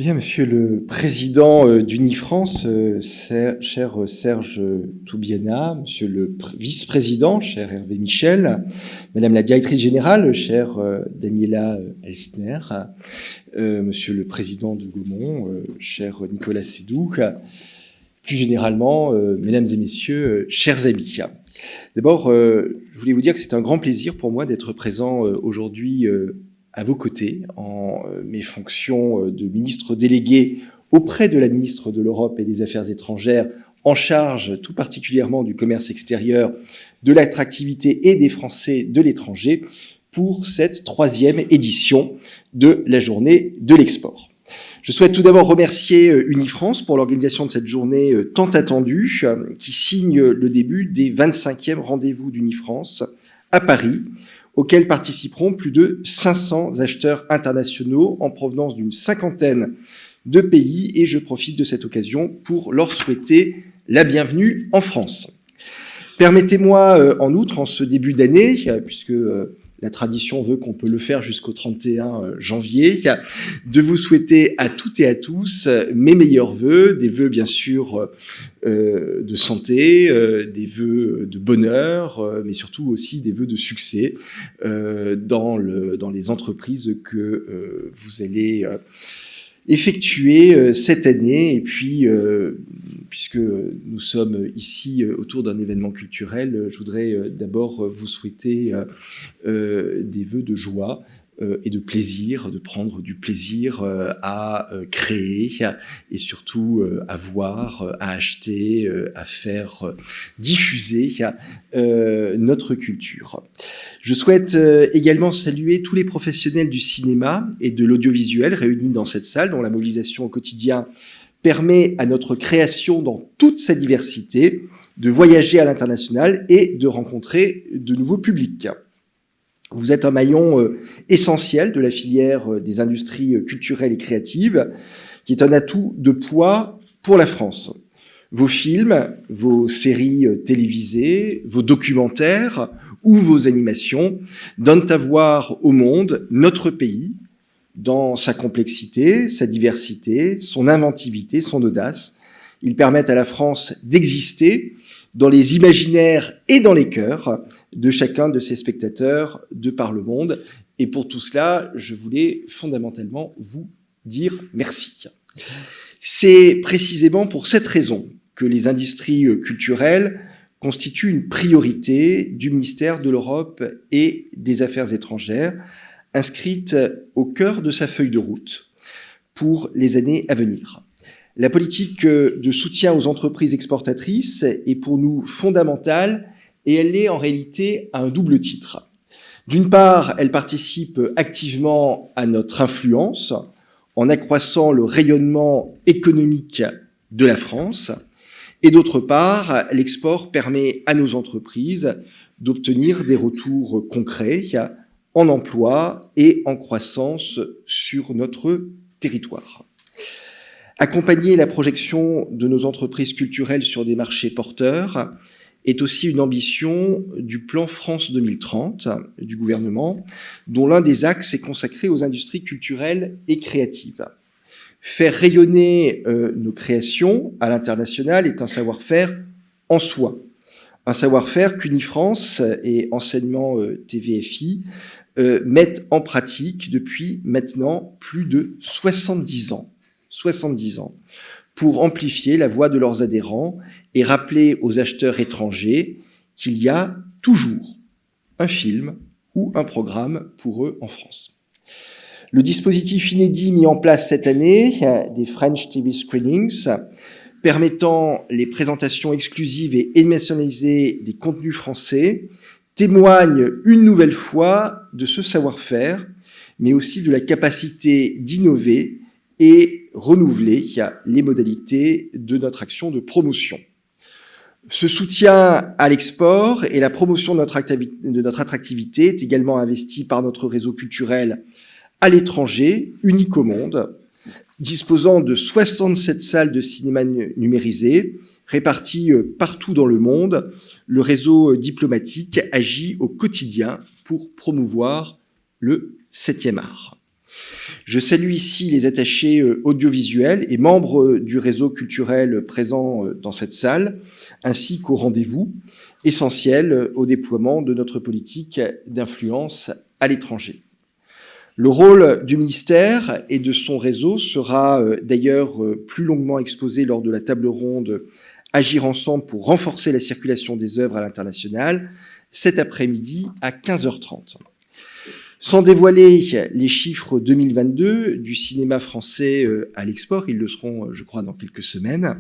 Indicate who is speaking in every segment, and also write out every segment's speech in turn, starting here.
Speaker 1: Bien, Monsieur le Président d'Unifrance, cher Serge Toubiana, Monsieur le Vice-président, cher Hervé Michel, Madame la Directrice Générale, chère Daniela Elsner, Monsieur le Président de Gaumont, cher Nicolas Sédou, plus généralement, Mesdames et Messieurs, chers amis. D'abord, je voulais vous dire que c'est un grand plaisir pour moi d'être présent aujourd'hui à vos côtés, en mes fonctions de ministre délégué auprès de la ministre de l'Europe et des Affaires étrangères, en charge tout particulièrement du commerce extérieur, de l'attractivité et des Français de l'étranger, pour cette 3e édition de la journée de l'export. Je souhaite tout d'abord remercier Unifrance pour l'organisation de cette journée tant attendue, qui signe le début des 25e rendez-vous d'Unifrance à Paris, auxquels participeront plus de 500 acheteurs internationaux en provenance d'une 50aine de pays, et je profite de cette occasion pour leur souhaiter la bienvenue en France. Permettez-moi en outre, en ce début d'année, puisque la tradition veut qu'on peut le faire jusqu'au 31 janvier, de vous souhaiter à toutes et à tous mes meilleurs vœux, des vœux bien sûr de santé, des vœux de bonheur, mais surtout aussi des vœux de succès dans les entreprises que vous allez effectuer cette année. Et puis, puisque nous sommes ici autour d'un événement culturel, je voudrais d'abord vous souhaiter des vœux de joie et de plaisir, de prendre du plaisir à créer et surtout à voir, à acheter, à faire diffuser notre culture. Je souhaite également saluer tous les professionnels du cinéma et de l'audiovisuel réunis dans cette salle, dont la mobilisation au quotidien permet à notre création dans toute sa diversité de voyager à l'international et de rencontrer de nouveaux publics. Vous êtes un maillon essentiel de la filière des industries culturelles et créatives, qui est un atout de poids pour la France. Vos films, vos séries télévisées, vos documentaires ou vos animations donnent à voir au monde notre pays dans sa complexité, sa diversité, son inventivité, son audace. Ils permettent à la France d'exister dans les imaginaires et dans les cœurs de chacun de ses spectateurs de par le monde. Et pour tout cela, je voulais fondamentalement vous dire merci. C'est précisément pour cette raison que les industries culturelles constituent une priorité du ministère de l'Europe et des Affaires étrangères, inscrite au cœur de sa feuille de route pour les années à venir. La politique de soutien aux entreprises exportatrices est pour nous fondamentale, et elle est en réalité à un double titre. D'une part, elle participe activement à notre influence en accroissant le rayonnement économique de la France, et d'autre part, l'export permet à nos entreprises d'obtenir des retours concrets en emploi et en croissance sur notre territoire. Accompagner la projection de nos entreprises culturelles sur des marchés porteurs est aussi une ambition du plan France 2030 du gouvernement, dont l'un des axes est consacré aux industries culturelles et créatives. Faire rayonner nos créations à l'international est un savoir-faire en soi, un savoir-faire qu'Unifrance et Enseignement TVFI mettent en pratique depuis maintenant plus de 70 ans, pour amplifier la voix de leurs adhérents et rappeler aux acheteurs étrangers qu'il y a toujours un film ou un programme pour eux en France. Le dispositif inédit mis en place cette année, des French TV Screenings, permettant les présentations exclusives et émotionnalisées des contenus français, témoigne une nouvelle fois de ce savoir-faire, mais aussi de la capacité d'innover et renouveler les modalités de notre action de promotion. Ce soutien à l'export et la promotion de notre attractivité est également investi par notre réseau culturel à l'étranger, unique au monde, disposant de 67 salles de cinéma numérisées, réparties partout dans le monde. Le réseau diplomatique agit au quotidien pour promouvoir le 7e art. Je salue ici les attachés audiovisuels et membres du réseau culturel présent dans cette salle, ainsi qu'au rendez-vous essentiel au déploiement de notre politique d'influence à l'étranger. Le rôle du ministère et de son réseau sera d'ailleurs plus longuement exposé lors de la table ronde Agir ensemble pour renforcer la circulation des œuvres à l'international, cet après-midi à 15h30. Sans dévoiler les chiffres 2022 du cinéma français à l'export, ils le seront, je crois, dans quelques semaines,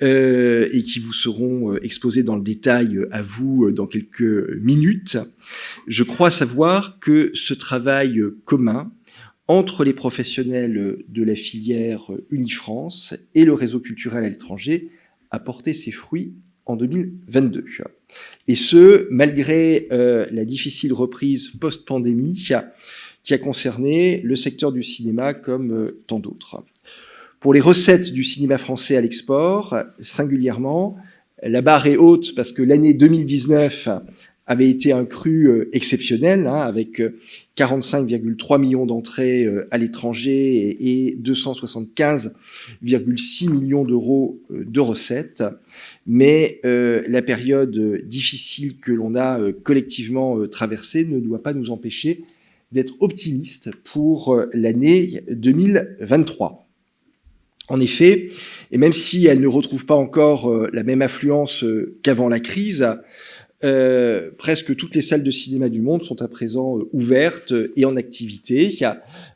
Speaker 1: et qui vous seront exposés dans le détail à vous dans quelques minutes, je crois savoir que ce travail commun entre les professionnels de la filière Unifrance et le réseau culturel à l'étranger a porté ses fruits en 2022. Et ce, malgré la difficile reprise post-pandémie qui a concerné le secteur du cinéma comme tant d'autres. Pour les recettes du cinéma français à l'export, singulièrement, la barre est haute parce que l'année 2019 avait été un cru exceptionnel, avec 45,3 millions d'entrées à l'étranger et 275,6 millions d'euros de recettes. Mais la période difficile que l'on a collectivement traversée ne doit pas nous empêcher d'être optimistes pour l'année 2023. En effet, et même si elle ne retrouve pas encore la même affluence qu'avant la crise, presque toutes les salles de cinéma du monde sont à présent ouvertes et en activité.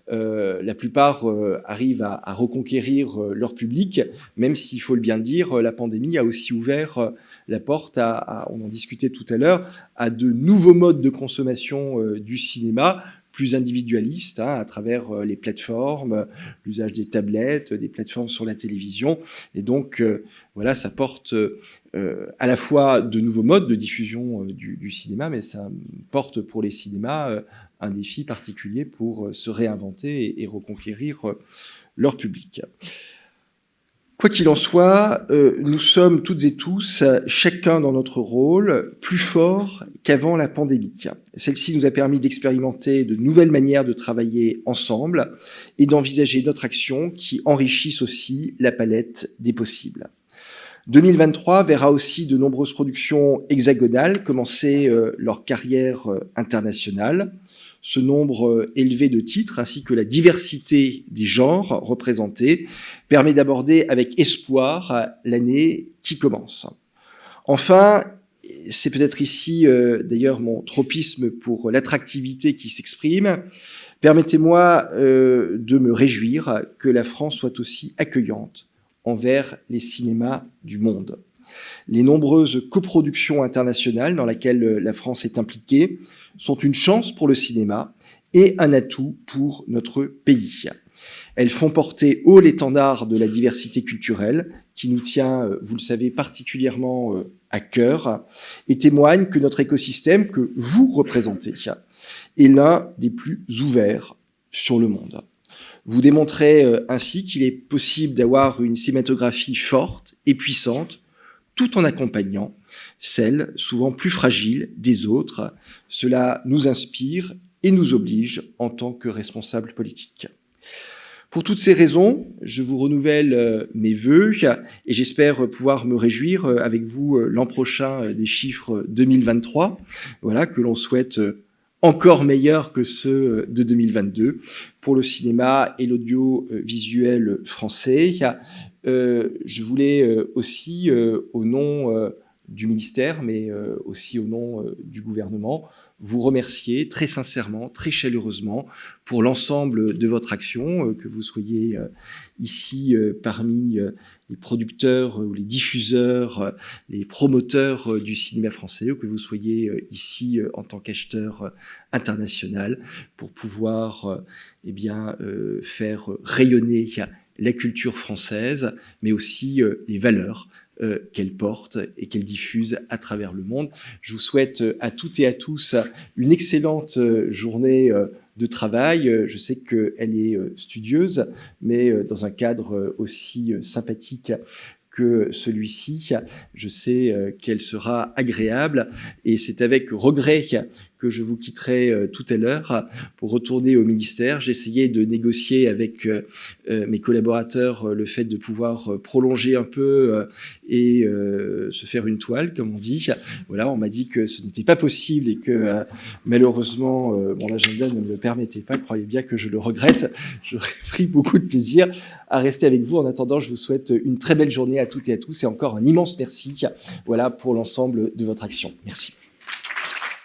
Speaker 1: La plupart arrivent à reconquérir leur public, même s'il faut le bien dire, la pandémie a aussi ouvert la porte on en discutait tout à l'heure, à de nouveaux modes de consommation du cinéma, plus individualistes, à travers les plateformes, l'usage des tablettes, des plateformes sur la télévision. Et donc, voilà, ça porte à la fois de nouveaux modes de diffusion du cinéma, mais ça porte pour les cinémas un défi particulier pour se réinventer et reconquérir leur public. Quoi qu'il en soit, nous sommes toutes et tous, chacun dans notre rôle, plus forts qu'avant la pandémie. Celle-ci nous a permis d'expérimenter de nouvelles manières de travailler ensemble et d'envisager notre action qui enrichissent aussi la palette des possibles. 2023 verra aussi de nombreuses productions hexagonales commencer leur carrière internationale. Ce nombre élevé de titres ainsi que la diversité des genres représentés permet d'aborder avec espoir l'année qui commence. Enfin, c'est peut-être ici d'ailleurs mon tropisme pour l'attractivité qui s'exprime, permettez-moi de me réjouir que la France soit aussi accueillante envers les cinémas du monde. Les nombreuses coproductions internationales dans lesquelles la France est impliquée sont une chance pour le cinéma et un atout pour notre pays. Elles font porter haut l'étendard de la diversité culturelle qui nous tient, vous le savez, particulièrement à cœur et témoignent que notre écosystème que vous représentez est l'un des plus ouverts sur le monde. Vous démontrez ainsi qu'il est possible d'avoir une cinématographie forte et puissante tout en accompagnant celle, souvent plus fragile, des autres. Cela nous inspire et nous oblige en tant que responsables politiques. Pour toutes ces raisons, je vous renouvelle mes vœux et j'espère pouvoir me réjouir avec vous l'an prochain des chiffres 2023, voilà, que l'on souhaite encore meilleurs que ceux de 2022 pour le cinéma et l'audiovisuel français. Je voulais aussi, au nom du ministère, mais aussi au nom du gouvernement, vous remercier très sincèrement, très chaleureusement pour l'ensemble de votre action, que vous soyez ici parmi les producteurs ou les diffuseurs, les promoteurs du cinéma français, ou que vous soyez ici en tant qu'acheteur international pour pouvoir faire rayonner la culture française, mais aussi les valeurs qu'elle porte et qu'elle diffuse à travers le monde. Je vous souhaite à toutes et à tous une excellente journée de travail. Je sais qu'elle est studieuse, mais dans un cadre aussi sympathique que celui-ci, je sais qu'elle sera agréable et c'est avec regret que je vous quitterai tout à l'heure pour retourner au ministère. J'essayais de négocier avec mes collaborateurs le fait de pouvoir prolonger un peu et se faire une toile, comme on dit. Voilà, on m'a dit que ce n'était pas possible et que malheureusement, mon agenda ne me le permettait pas. Croyez bien que je le regrette. J'aurais pris beaucoup de plaisir à rester avec vous. En attendant, je vous souhaite une très belle journée à toutes et à tous et encore un immense merci, voilà, pour l'ensemble de votre action. Merci.